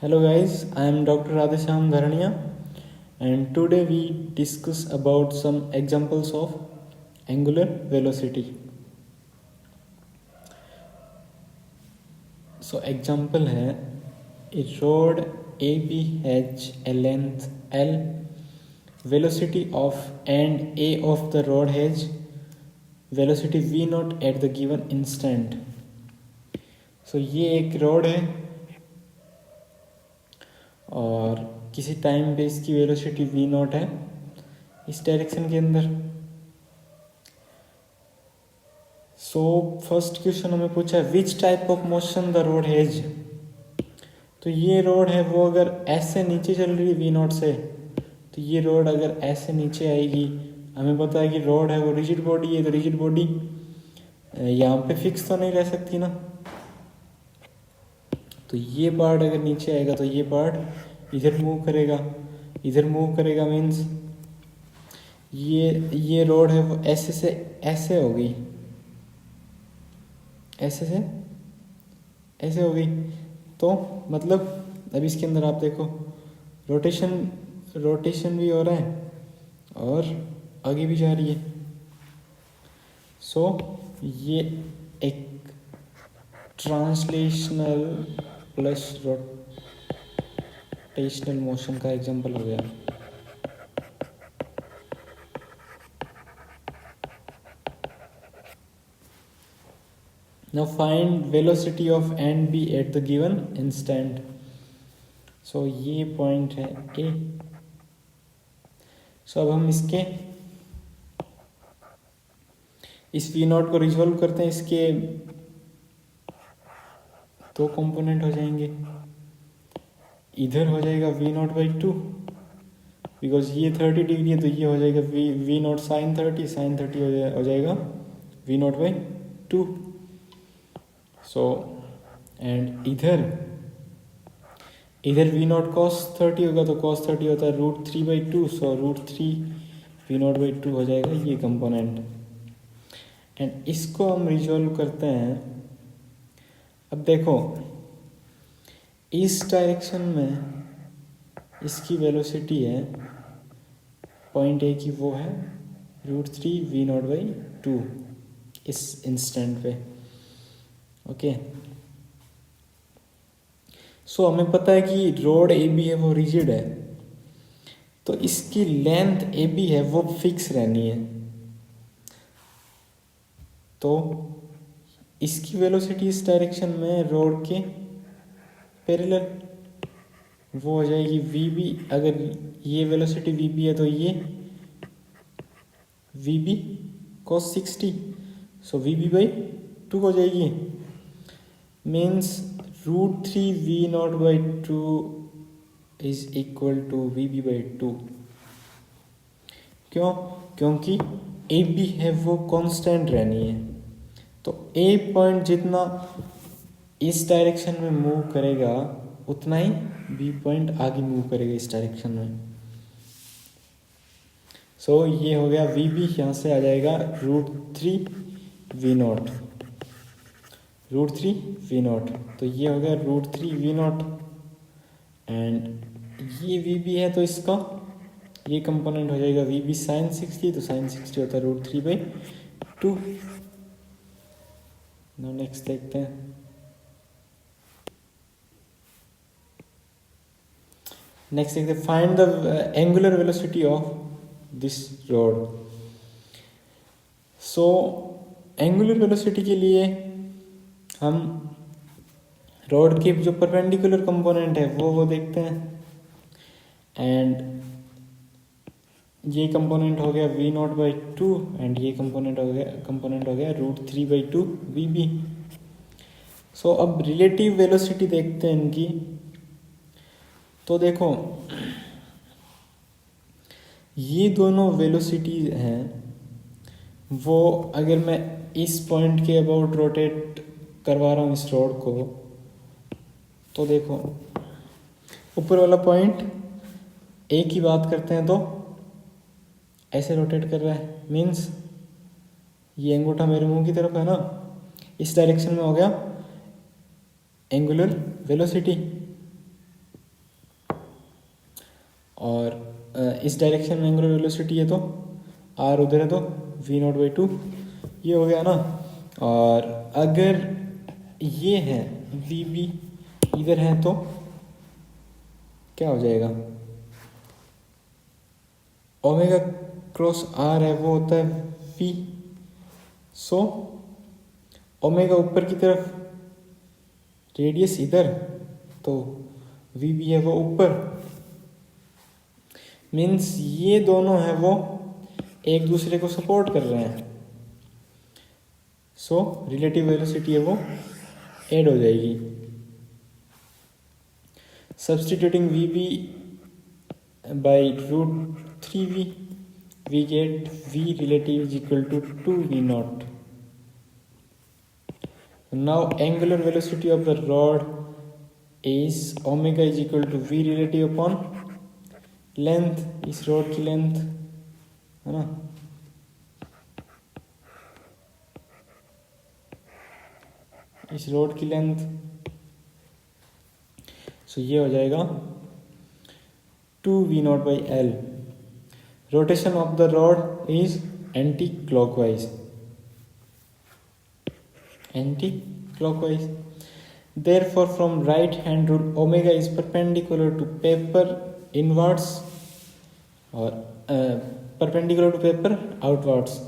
Hello guys, I am Dr. Radhesham Dharaniya and today we discuss about some examples of angular velocity. So example है a road AB has a length L, velocity of and A of the road has velocity V naught at the given instant. So ये एक road है और किसी time पे इसकी velocity v not है इस डायरेक्शन के अंदर। सो फर्स्ट क्वेश्चन हमें पूछा है which type of motion the road has. तो ये रोड है वो अगर ऐसे नीचे चल रही है v नॉट से, तो ये रोड अगर ऐसे नीचे आएगी, हमें पता है कि रोड है वो रिजिड बॉडी है, तो रिजिड बॉडी यहाँ पे फिक्स तो नहीं रह सकती ना। तो ये पार्ट अगर नीचे आएगा तो ये पार्ट इधर मूव करेगा, इधर मूव करेगा मीन्स ये रोड है वो ऐसे से ऐसे हो गई, ऐसे से ऐसे हो गई। तो मतलब अब इसके अंदर आप देखो रोटेशन भी हो रहा है और आगे भी जा रही है। सो ये एक ट्रांसलेशनल प्लस रोटेशनल मोशन का एग्जांपल हो गया। Now find velocity of and B at the given instant. So ये पॉइंट है A। सो अब हम इस V नॉट को रिजॉल्व करते हैं। इसके दो कंपोनेंट हो जाएंगे, इधर हो जाएगा V नॉट बाई 2 बिकॉज ये 30 डिग्री है, तो ये हो जाएगा V नॉट साइन 30 हो जाएगा V naught by 2। So and इधर V नॉट कॉस 30 होगा, तो कॉस 30 होता है √3/2, सो √3 V नॉट बाई 2 हो जाएगा ये कंपोनेंट। एंड इसको हम रिजॉल्व करते हैं। अब देखो इस डायरेक्शन में इसकी वेलोसिटी है पॉइंट ए की, वो है √3 V नॉट बाई 2 इस इंस्टेंट पे। ओके, सो हमें पता है कि रोड ए बी है वो रिजिड है, तो इसकी लेंथ ए बी है वो फिक्स रहनी है। तो इसकी वेलोसिटी इस डायरेक्शन में रोड के पैरेलल वो हो जाएगी वी बी। अगर ये वेलोसिटी वी बी है तो ये V B cos 60, so V B by 2 हो जाएगी। Means √3 V naught by 2 is equal to V B by 2। क्यों? क्योंकि ए बी है वो कांस्टेंट रहनी है, तो ए पॉइंट जितना इस डायरेक्शन में मूव करेगा उतना ही बी पॉइंट आगे मूव करेगा इस डायरेक्शन में। सो ये हो गया वी बी, यहाँ से आ जाएगा √3 V नॉट, √3 V नॉट, तो ये हो गया √3 V नॉट। एंड ये वी बी है तो इसका ये कंपोनेंट हो जाएगा वी बी साइन 60, तो साइन 60 होता है √3/2। नेक्स्ट देखते हैं। नेक्स्ट देखते हैं find the angular velocity of this road. So angular velocity के लिए हम रोड के जो परपेंडिकुलर कंपोनेंट है वो देखते हैं। एंड ये कंपोनेंट हो गया V नॉट बाई 2 एंड ये कंपोनेंट हो गया √3/2 वी बी। सो अब रिलेटिव वेलोसिटी देखते हैं इनकी। तो देखो ये दोनों वेलोसिटी हैं वो अगर मैं इस पॉइंट के अबाउट रोटेट करवा रहा हूँ इस रोड को, तो देखो ऊपर वाला पॉइंट ए की बात करते हैं तो ऐसे रोटेट कर रहा है, मीन्स ये अंगूठा मेरे मुंह की तरफ है ना, इस डायरेक्शन में हो गया एंगुलर वेलोसिटी। और इस डायरेक्शन में एंगुलर वेलोसिटी है तो r उधर है तो v0/2 ये हो गया ना। और अगर ये है vb इधर है तो क्या हो जाएगा, ओमेगा क्रॉस r है वो होता है v। सो ओमेगा ऊपर की तरफ, रेडियस इधर, तो vb है वो ऊपर, मीन्स ये दोनों है वो एक दूसरे को सपोर्ट कर रहे हैं। सो रिलेटिव वेलोसिटी है वो ऐड हो जाएगी। Substituting vb by √3v we get v relative is equal to 2v0. Now angular velocity of the rod is omega is equal to v relative upon length, इस rod की length है ना, इस rod की length. सो ये हो जाएगा 2v0/L। Rotation of the rod is anti clockwise, anti clockwise. Therefore from right hand rule omega is perpendicular to paper inwards और perpendicular to paper outwards,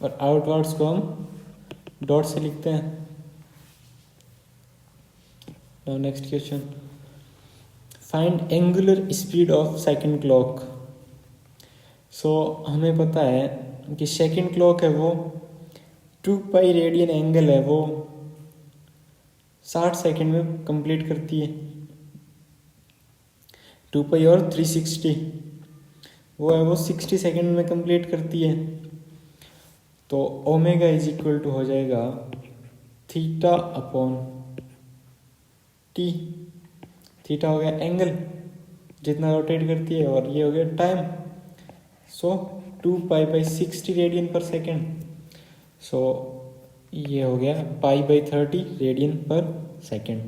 और outwards को हम डॉट से लिखते हैं। Now next question, find angular speed of second clock। सो हमें पता है कि सेकंड क्लॉक है वो 2π रेडियन एंगल है वो 60 सेकंड में कंप्लीट करती है। 2π और 360 वो है वो 60 सेकंड में कंप्लीट करती है। तो ओमेगा इज इक्वल टू हो जाएगा थीटा अपॉन टी। थीटा हो गया एंगल जितना रोटेट करती है, और ये हो गया टाइम। सो 2π/60 रेडियन पर सेकेंड। सो ये हो गया π/30 radian per second.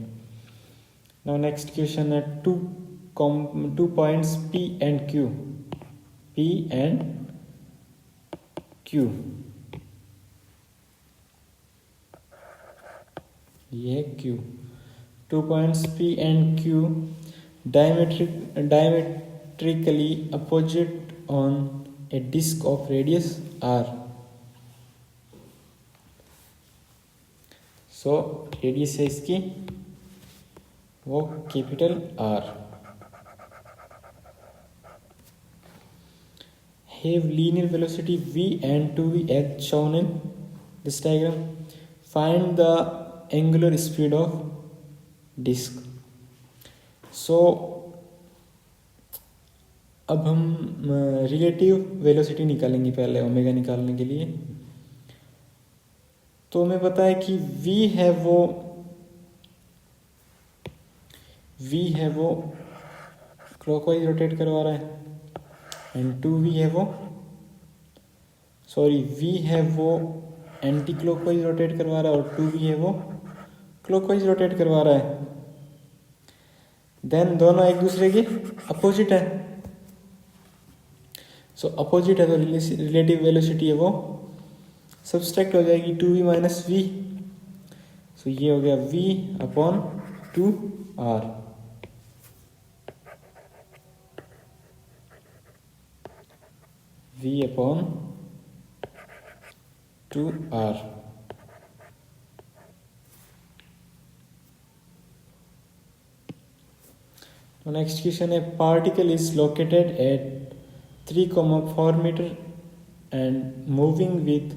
Now next question है two points P and Q। P and Q, ये Q। 2 points P and Q diametrically opposite on a disk of radius r। So radius है इसकी वो capital R। Have linear velocity v and 2v as shown in this diagram. Find the angular speed of disk। सो अब हम relative velocity निकालेंगे पहले omega निकालने के लिए। तो हमें पता है कि v है वो क्लॉकवाइज रोटेट करवा रहा है, एंड 2v है वो v है वो एंटी क्लॉकवाइज रोटेट करवा रहा है, और 2v है वो क्लॉकवाइज रोटेट करवा रहा है। देन दोनों एक दूसरे के अपोजिट है। सो अपोजिट है तो रिलेटिव वेलोसिटी है वो सब्सट्रैक्ट हो जाएगी 2v माइनस v। सो ये हो गया v upon 2r। v upon 2r। Next question है particle is located at 3,4 metre and moving with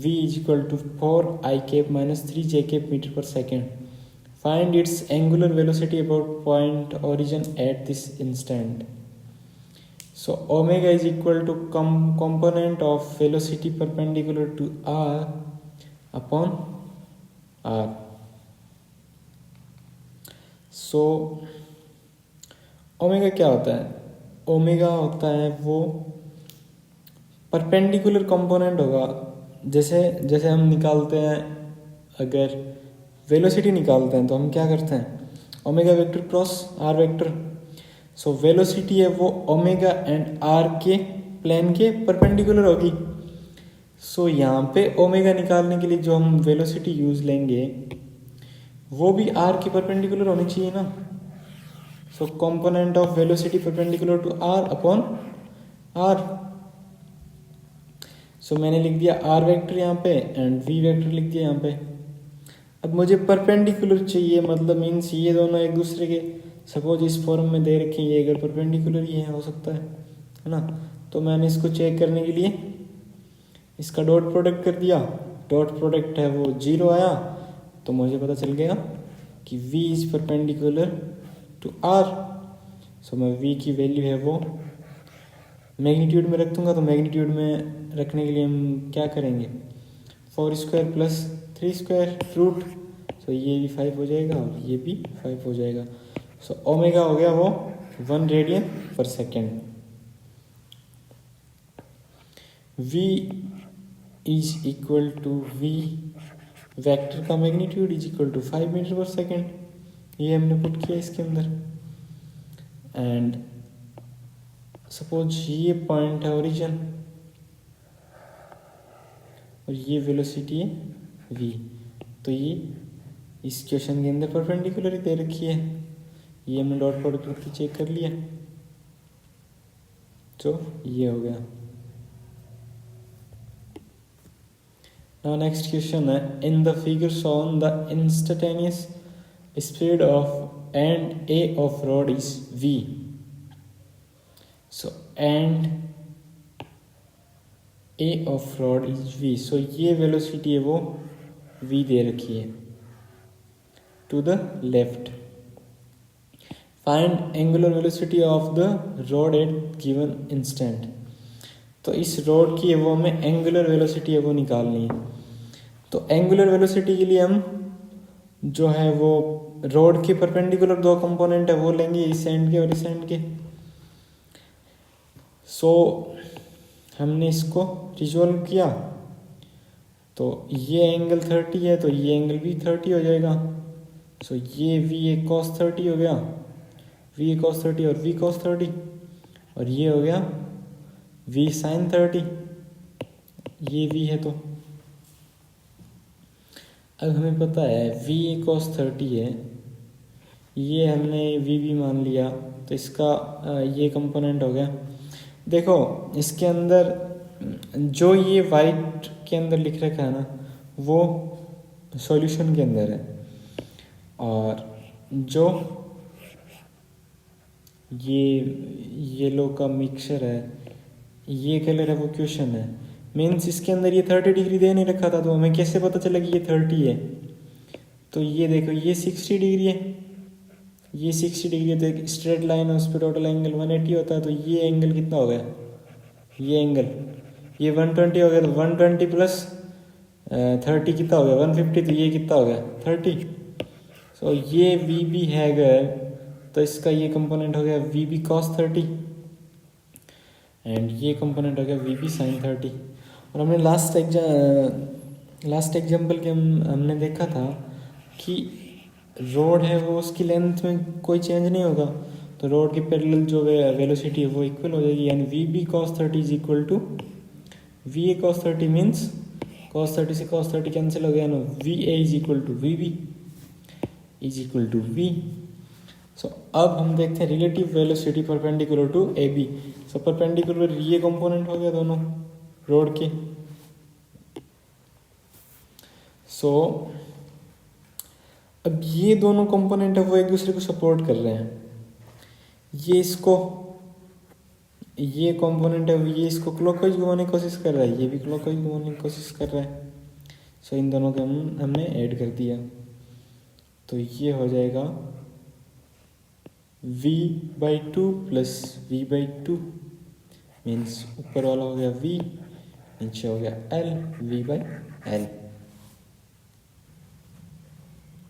v is equal to 4 I cap minus 3 j cap meter per second. Find its angular velocity about point origin at this instant. So omega is equal to component of velocity perpendicular to r upon r. So omega क्या होता है? Omega होता है वो perpendicular component होगा। जैसे हम निकालते हैं, अगर वेलोसिटी निकालते हैं तो हम क्या करते हैं, omega vector cross R vector. So velocity है वो ओमेगा एंड आर के प्लेन के परपेंडिकुलर होगी। सो यहाँ पे ओमेगा निकालने के लिए जो हम वेलोसिटी यूज लेंगे वो भी आर के परपेंडिकुलर होनी चाहिए ना। So component of velocity perpendicular to R upon R. So मैंने लिख दिया आर वेक्टर यहाँ पे एंड वी वेक्टर लिख दिया यहाँ पे। अब मुझे परपेंडिकुलर चाहिए, मतलब मीन्स ये दोनों एक दूसरे के, सपोज इस फॉर्म में दे रखे ये अगर परपेंडिकुलर ही है हो सकता है ना। तो मैंने इसको चेक करने के लिए इसका डॉट प्रोडक्ट कर दिया, डॉट प्रोडक्ट है वो 0 आया, तो मुझे पता चल गया कि v is perpendicular to r। So मैं v की वैल्यू है वो मैग्नीट्यूड में रख दूंगा। तो मैग्नीट्यूड में रखने के लिए हम क्या करेंगे, 4² प्लस 3² रूट। सो ये भी 5 हो जाएगा और ये भी 5 हो जाएगा। सो ओमेगा हो गया वो 1 radian per second. v is equal to v vector का magnitude is equal to 5 metre per second. ये हमने पुट किया इसके अंदर। एंड सपोज ये पॉइंट है ओरिजिन और ये वेलोसिटी है v, तो ये इस क्वेश्चन के अंदर परपेंडिकुलर ही दे रखी है। ये हमने डॉट प्रोडक्ट करके चेक कर लिया, तो ये हो गया। Now next question है, in the figure shown the instantaneous speed of and a of rod is v. So and a of rod is v. So ये velocity है वो v दे रखी है। To the left, find angular velocity of the rod at given instant. तो इस road की है वो हमें एंगुलर वेलोसिटी है वो निकालनी है। तो एंगुलर वेलोसिटी के लिए हम जो है वो रोड के परपेंडिकुलर दो कंपोनेंट है वो लेंगे, इस एंड के और इस एंड के। सो हमने इसको रिजॉल्व किया, तो ये एंगल 30 है तो ये एंगल भी 30 हो जाएगा। सो ये v ए cos 30 हो गया, v ए cos 30 और v cos 30, और ये हो गया v sin 30, ये v है। तो अब हमें पता है v ए cos 30 है, ये हमने v भी मान लिया, तो इसका ये कंपोनेंट हो गया। देखो इसके अंदर जो ये वाइट के अंदर लिख रखा है ना वो सॉल्यूशन के अंदर है, और जो ये येलो का मिक्सचर है ये कलर है वो क्वेश्चन है। मीन्स इसके अंदर ये 30 डिग्री दे नहीं रखा था, तो हमें कैसे पता चला कि ये 30 है। तो ये देखो ये 60 डिग्री है, ये 60 डिग्री है, तो स्ट्रेट लाइन है उस पर टोटल एंगल 180 होता है। तो ये एंगल कितना हो गया, ये एंगल ये 120 हो गया। तो 120 प्लस 30 कितना हो गया 150, तो ये कितना हो गया 30। सो ये वी बी है अगर, तो इसका ये कंपोनेंट हो गया वी बी cos 30 एंड ये कंपोनेंट हो गया वी बी sin 30। और हमने लास्ट एग्जाम्पल के हमने देखा था कि रोड है वो उसकी लेंथ में कोई चेंज नहीं होगा, तो रोड के पैरेलल जो वेलोसिटी है वो इक्वल हो जाएगी। यानी V B cos 30 is equal to V A cos 30 means cos 30 से cos 30 कैंसिल हो गया ना, V A is equal to V B is equal to V. So अब हम देखते हैं relative velocity perpendicular to A B. So perpendicular ये component हो गया दोनों रोड के। सो अब ये दोनों कंपोनेंट है वो एक दूसरे को सपोर्ट कर रहे हैं। ये इसको ये कंपोनेंट है ये इसको क्लॉकवाइज घुमाने की कोशिश कर रहा है, ये भी क्लॉकवाइज घुमाने की कोशिश कर रहा है। सो इन दोनों को हमने ऐड कर दिया, तो ये हो जाएगा v/2 प्लस v/2 मीन्स ऊपर वाला हो गया v, नीचे हो गया l v/l।